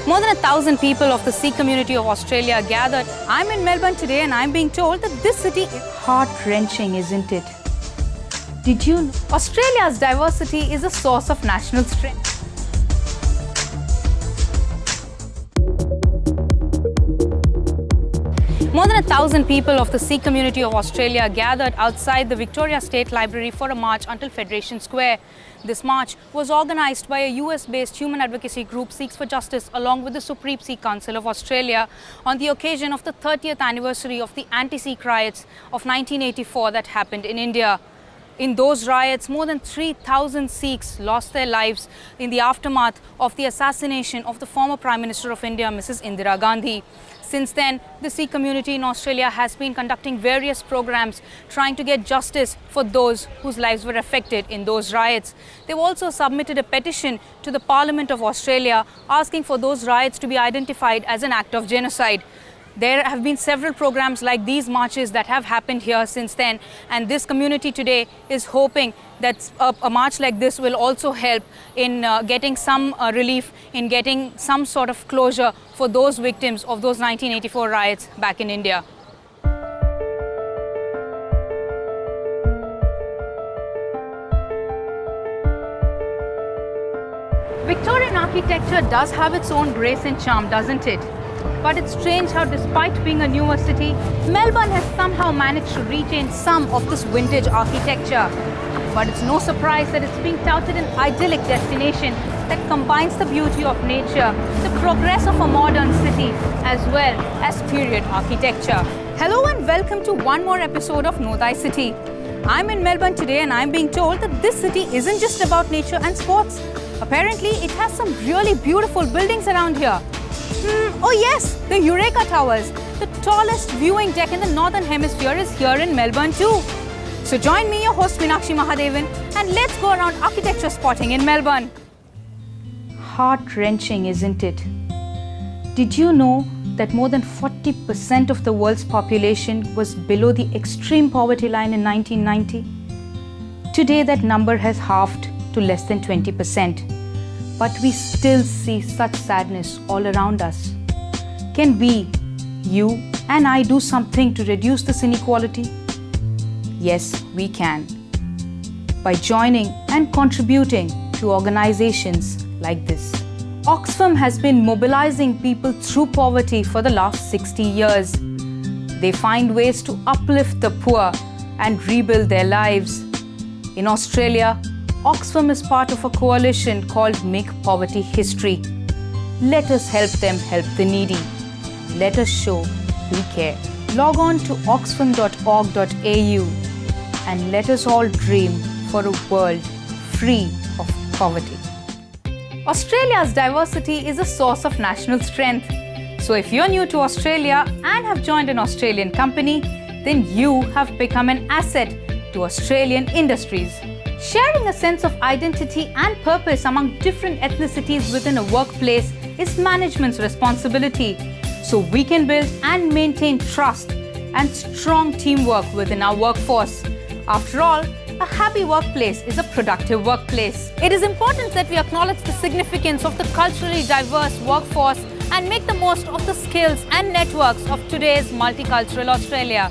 More than 1,000 people of the Sikh community of Australia gathered. I'm in Melbourne today and I'm being told that this city is heart-wrenching, isn't it? Did you know Australia's diversity is a source of national strength? More than 1,000 people of the Sikh community of Australia gathered outside the Victoria State Library for a march until Federation Square. This march was organised by a US-based human advocacy group Sikhs for Justice along with the Supreme Sikh Council of Australia on the occasion of the 30th anniversary of the anti-Sikh riots of 1984 that happened in India. In those riots, more than 3,000 Sikhs lost their lives in the aftermath of the assassination of the former Prime Minister of India, Mrs. Indira Gandhi. Since then, the Sikh community in Australia has been conducting various programs trying to get justice for those whose lives were affected in those riots. They've also submitted a petition to the Parliament of Australia asking for those riots to be identified as an act of genocide. There have been several programs like these marches that have happened here since then, and this community today is hoping that a march like this will also help in getting some relief, in getting some sort of closure for those victims of those 1984 riots back in India. Victorian architecture does have its own grace and charm, doesn't it? But it's strange how despite being a newer city, Melbourne has somehow managed to retain some of this vintage architecture. But it's no surprise that it's being touted an idyllic destination that combines the beauty of nature, the progress of a modern city, as well as period architecture. Hello and welcome to one more episode of Know Thy City. I'm in Melbourne today and I'm being told that this city isn't just about nature and sports. Apparently, it has some really beautiful buildings around here. Oh yes, the Eureka Towers, the tallest viewing deck in the Northern Hemisphere, is here in Melbourne too. So join me, your host Meenakshi Mahadevan, and let's go around architecture spotting in Melbourne. Heart-wrenching, isn't it? Did you know that more than 40% of the world's population was below the extreme poverty line in 1990? Today that number has halved to less than 20%. But we still see such sadness all around us. Can we, you and I, do something to reduce this inequality? Yes, we can. By joining and contributing to organizations like this. Oxfam has been mobilizing people through poverty for the last 60 years. They find ways to uplift the poor and rebuild their lives. In Australia, Oxfam is part of a coalition called Make Poverty History. Let us help them help the needy. Let us show we care. Log on to oxfam.org.au and let us all dream for a world free of poverty. Australia's diversity is a source of national strength. So if you're new to Australia and have joined an Australian company, then you have become an asset to Australian industries. Sharing a sense of identity and purpose among different ethnicities within a workplace is management's responsibility, so we can build and maintain trust and strong teamwork within our workforce. After all, a happy workplace is a productive workplace. It is important that we acknowledge the significance of the culturally diverse workforce and make the most of the skills and networks of today's multicultural Australia.